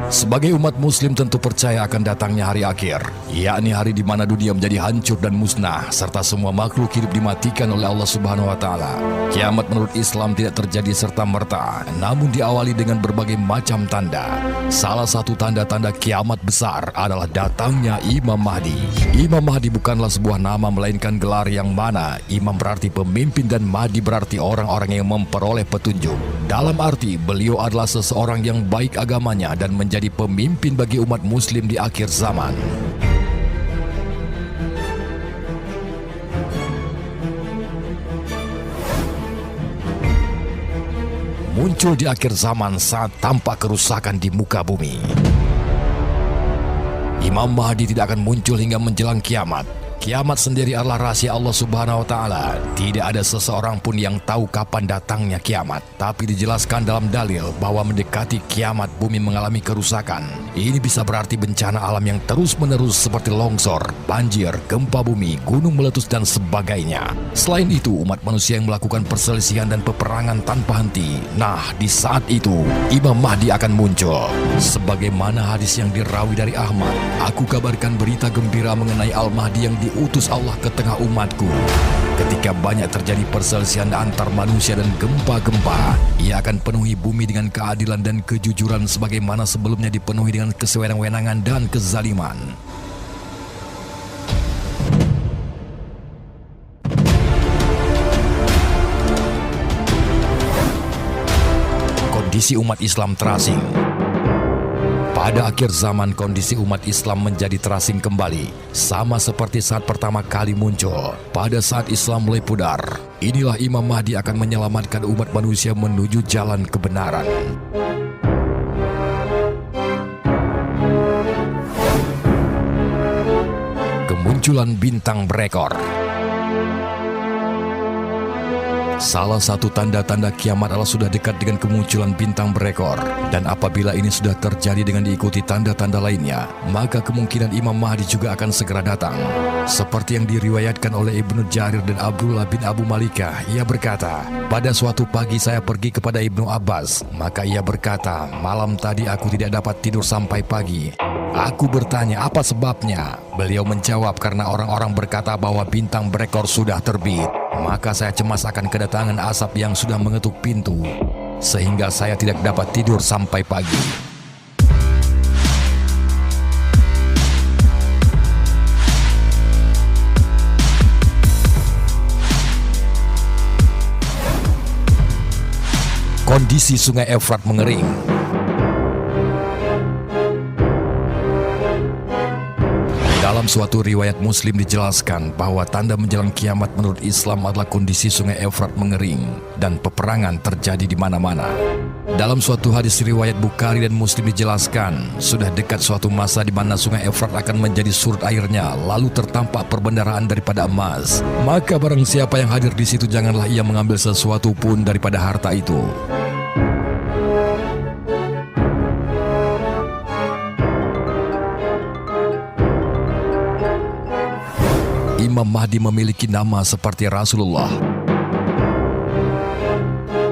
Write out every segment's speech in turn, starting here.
Sebagai umat muslim tentu percaya akan datangnya hari akhir, yakni hari di mana dunia menjadi hancur dan musnah, serta semua makhluk hidup dimatikan oleh Allah Subhanahu wa Ta'ala. Kiamat menurut Islam tidak terjadi serta-merta, namun diawali dengan berbagai macam tanda. Salah satu tanda-tanda kiamat besar adalah datangnya Imam Mahdi. Imam Mahdi bukanlah sebuah nama, melainkan gelar yang mana Imam berarti pemimpin dan Mahdi berarti orang-orang yang memperoleh petunjuk. Dalam arti beliau adalah seseorang yang baik agamanya dan menjadi pemimpin bagi umat muslim di akhir zaman. Muncul di akhir zaman saat tampak kerusakan di muka bumi. Imam Mahdi tidak akan muncul hingga menjelang kiamat. Kiamat sendiri adalah rahasia Allah Subhanahu wa Ta'ala. Tidak ada seseorang pun yang tahu kapan datangnya kiamat. Tapi dijelaskan dalam dalil bahwa mendekati kiamat bumi mengalami kerusakan. Ini bisa berarti bencana alam yang terus-menerus seperti longsor, banjir, gempa bumi, gunung meletus dan sebagainya. Selain itu, umat manusia yang melakukan perselisihan dan peperangan tanpa henti. Nah, di saat itu Imam Mahdi akan muncul. Sebagaimana hadis yang dirawi dari Ahmad, aku kabarkan berita gembira mengenai Al-Mahdi yang diutus Allah ke tengah umatku. Ketika banyak terjadi perselisihan antar manusia dan gempa-gempa, ia akan penuhi bumi dengan keadilan dan kejujuran sebagaimana sebelumnya dipenuhi dengan kesewenang-wenangan dan kezaliman. Kondisi umat Islam terasing. Pada akhir zaman, kondisi umat Islam menjadi terasing kembali, sama seperti saat pertama kali muncul. Pada saat Islam mulai pudar, inilah Imam Mahdi akan menyelamatkan umat manusia menuju jalan kebenaran. Kemunculan bintang berekor. Salah satu tanda-tanda kiamat adalah sudah dekat dengan kemunculan bintang berekor. Dan apabila ini sudah terjadi dengan diikuti tanda-tanda lainnya, maka kemungkinan Imam Mahdi juga akan segera datang. Seperti yang diriwayatkan oleh Ibnu Jarir dan Abdullah bin Abu Malikah, ia berkata, pada suatu pagi saya pergi kepada Ibnu Abbas, maka ia berkata, malam tadi aku tidak dapat tidur sampai pagi. Aku bertanya, apa sebabnya? Beliau menjawab, karena orang-orang berkata bahwa bintang berekor sudah terbit. Maka saya cemas akan kedatangan asap yang sudah mengetuk pintu, sehingga saya tidak dapat tidur sampai pagi. Kondisi Sungai Efrat mengering. Dalam suatu riwayat Muslim dijelaskan bahwa tanda menjelang kiamat menurut Islam adalah kondisi Sungai Efrat mengering dan peperangan terjadi di mana-mana. Dalam suatu hadis riwayat Bukhari dan Muslim dijelaskan, sudah dekat suatu masa di mana Sungai Efrat akan menjadi surut airnya, lalu tertampak perbendaharaan daripada emas. Maka barang siapa yang hadir di situ, janganlah ia mengambil sesuatu pun daripada harta itu. Imam Mahdi memiliki nama seperti Rasulullah.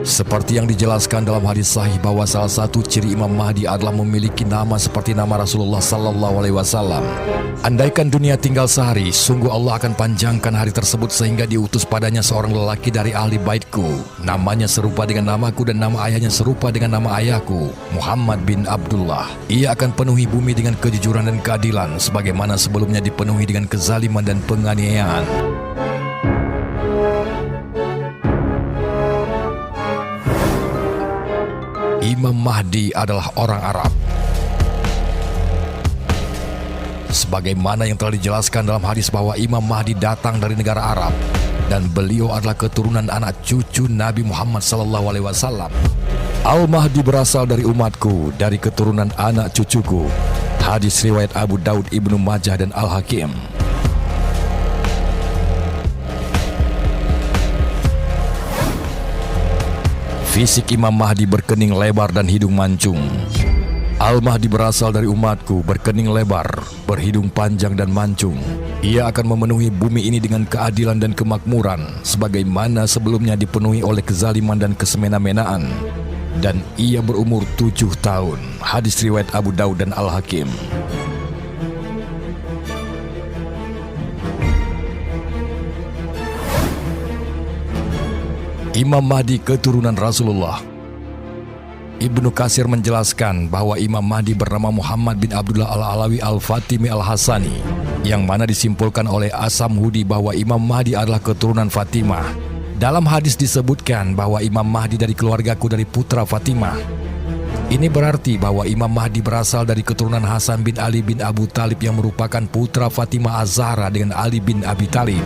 Seperti yang dijelaskan dalam hadis sahih bahwa salah satu ciri Imam Mahdi adalah memiliki nama seperti nama Rasulullah sallallahu alaihi wasallam. Andaikan dunia tinggal sehari, sungguh Allah akan panjangkan hari tersebut sehingga diutus padanya seorang lelaki dari ahli baitku. Namanya serupa dengan namaku dan nama ayahnya serupa dengan nama ayahku, Muhammad bin Abdullah. Ia akan penuhi bumi dengan kejujuran dan keadilan sebagaimana sebelumnya dipenuhi dengan kezaliman dan penganiayaan. Imam Mahdi adalah orang Arab. Sebagaimana yang telah dijelaskan dalam hadis bahwa Imam Mahdi datang dari negara Arab dan beliau adalah keturunan anak cucu Nabi Muhammad SAW. Al-Mahdi berasal dari umatku, dari keturunan anak cucuku. Hadis riwayat Abu Daud, Ibnu Majah dan Al-Hakim. Fisik Imam Mahdi berkening lebar dan hidung mancung. Al-Mahdi berasal dari umatku, berkening lebar, berhidung panjang dan mancung. Ia akan memenuhi bumi ini dengan keadilan dan kemakmuran, sebagaimana sebelumnya dipenuhi oleh kezaliman dan kesemena-menaan. dan ia berumur 7 tahun. Hadis riwayat Abu Daud dan Al-Hakim. Imam Mahdi keturunan Rasulullah. Ibnu Katsir menjelaskan bahwa Imam Mahdi bernama Muhammad bin Abdullah Al-Alawi Al-Fatimi Al-Hasani, yang mana disimpulkan oleh As-Samhudi bahwa Imam Mahdi adalah keturunan Fatimah. Dalam hadis disebutkan bahwa Imam Mahdi dari keluargaku dari putra Fatimah. Ini berarti bahwa Imam Mahdi berasal dari keturunan Hasan bin Ali bin Abu Talib yang merupakan putra Fatimah Az-Zahra dengan Ali bin Abi Talib.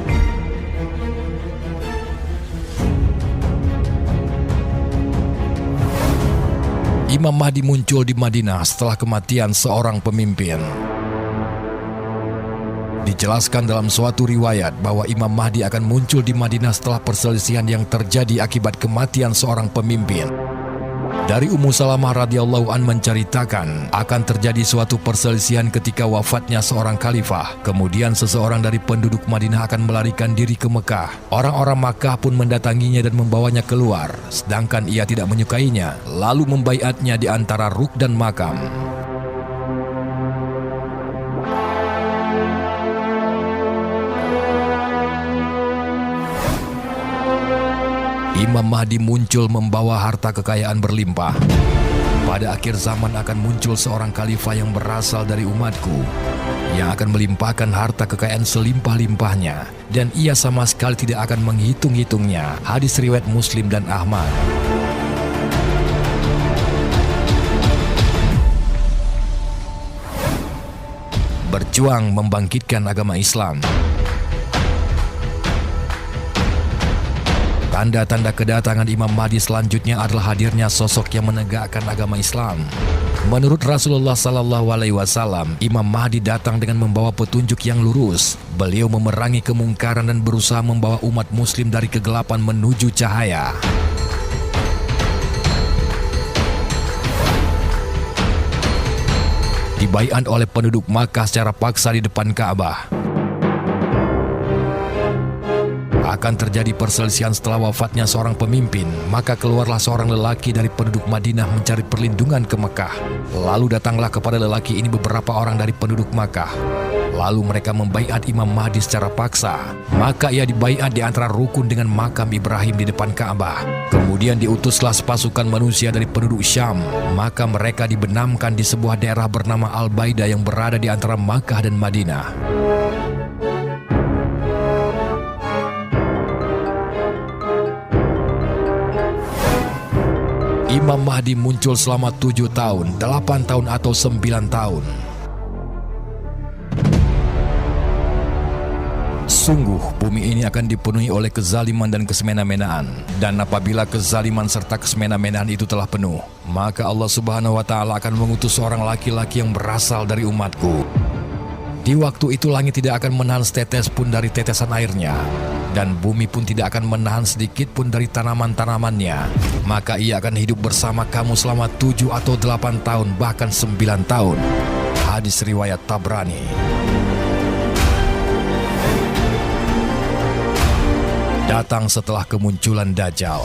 Imam Mahdi muncul di Madinah setelah kematian seorang pemimpin. Dijelaskan dalam suatu riwayat bahwa Imam Mahdi akan muncul di Madinah setelah perselisihan yang terjadi akibat kematian seorang pemimpin. Dari Ummu Salamah radhiyallahu an menceritakan akan terjadi suatu perselisihan ketika wafatnya seorang khalifah. Kemudian seseorang dari penduduk Madinah akan melarikan diri ke Mekah. Orang-orang Makkah pun mendatanginya dan membawanya keluar, sedangkan ia tidak menyukainya, lalu membaiatnya di antara ruk dan makam. Imam Mahdi muncul membawa harta kekayaan berlimpah. Pada akhir zaman akan muncul seorang khalifah yang berasal dari umatku, yang akan melimpahkan harta kekayaan selimpah-limpahnya, dan ia sama sekali tidak akan menghitung-hitungnya. Hadis riwayat Muslim dan Ahmad. Berjuang membangkitkan agama Islam. Tanda-tanda kedatangan Imam Mahdi selanjutnya adalah hadirnya sosok yang menegakkan agama Islam. Menurut Rasulullah SAW, Imam Mahdi datang dengan membawa petunjuk yang lurus. Beliau memerangi kemungkaran dan berusaha membawa umat muslim dari kegelapan menuju cahaya. Dibaiat oleh penduduk Makkah secara paksa di depan Ka'bah. Akan terjadi perselisihan setelah wafatnya seorang pemimpin, maka keluarlah seorang lelaki dari penduduk Madinah mencari perlindungan ke Mekah. Lalu datanglah kepada lelaki ini beberapa orang dari penduduk Makkah. Lalu mereka membaiat Imam Mahdi secara paksa. Maka ia dibaiat di antara rukun dengan makam Ibrahim di depan Ka'bah. Kemudian diutuslah sepasukan manusia dari penduduk Syam. Maka mereka dibenamkan di sebuah daerah bernama Al-Baida yang berada di antara Makkah dan Madinah. Imam Mahdi muncul selama 7 tahun, 8 tahun atau 9 tahun. Sungguh, bumi ini akan dipenuhi oleh kezaliman dan kesemena-menaan. Dan apabila kezaliman serta kesemena-menaan itu telah penuh, maka Allah Subhanahu wa Ta'ala akan mengutus seorang laki-laki yang berasal dari umatku. Di waktu itu langit tidak akan menahan setetes pun dari tetesan airnya, dan bumi pun tidak akan menahan sedikit pun dari tanaman-tanamannya. Maka ia akan hidup bersama kamu selama 7 atau 8 tahun, bahkan 9 tahun. Hadis riwayat Tabrani. Datang setelah kemunculan Dajjal.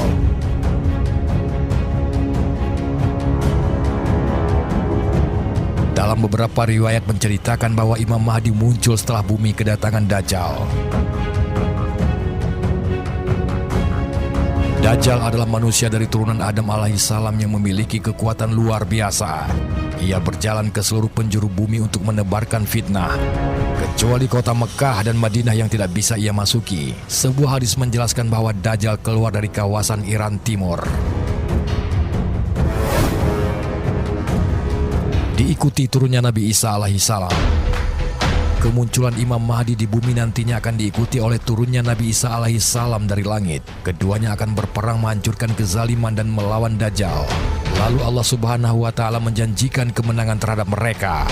Dalam beberapa riwayat menceritakan bahwa Imam Mahdi muncul setelah bumi kedatangan Dajjal. Dajjal adalah manusia dari turunan Adam alaihissalam yang memiliki kekuatan luar biasa. Ia berjalan ke seluruh penjuru bumi untuk menebarkan fitnah, kecuali kota Mekah dan Madinah yang tidak bisa ia masuki. Sebuah hadis menjelaskan bahwa Dajjal keluar dari kawasan Iran Timur. Diikuti turunnya Nabi Isa alaihissalam. Kemunculan Imam Mahdi di bumi nantinya akan diikuti oleh turunnya Nabi Isa alaihissalam dari langit. Keduanya akan berperang menghancurkan kezaliman dan melawan Dajjal. Lalu Allah Subhanahu wa Ta'ala menjanjikan kemenangan terhadap mereka.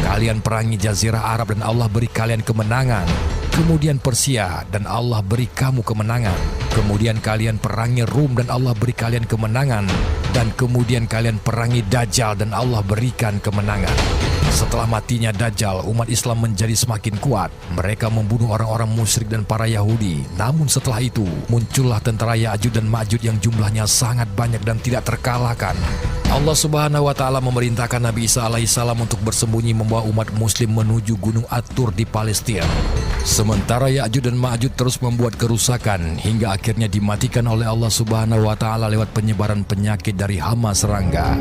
Kalian perangi Jazirah Arab dan Allah beri kalian kemenangan. Kemudian Persia dan Allah beri kamu kemenangan. Kemudian kalian perangi Rum dan Allah beri kalian kemenangan. Dan kemudian kalian perangi Dajjal dan Allah berikan kemenangan. Setelah matinya Dajjal, umat Islam menjadi semakin kuat. Mereka membunuh orang-orang musyrik dan para Yahudi. Namun setelah itu, muncullah tentara Ya'juj dan Ma'juj yang jumlahnya sangat banyak dan tidak terkalahkan. Allah Subhanahu wa Ta'ala memerintahkan Nabi Isa alaihissalam untuk bersembunyi membawa umat muslim menuju Gunung At-Tur di Palestina. Sementara Ya'juj dan Ma'juj terus membuat kerusakan hingga akhirnya dimatikan oleh Allah Subhanahu wa Ta'ala lewat penyebaran penyakit dari hama serangga.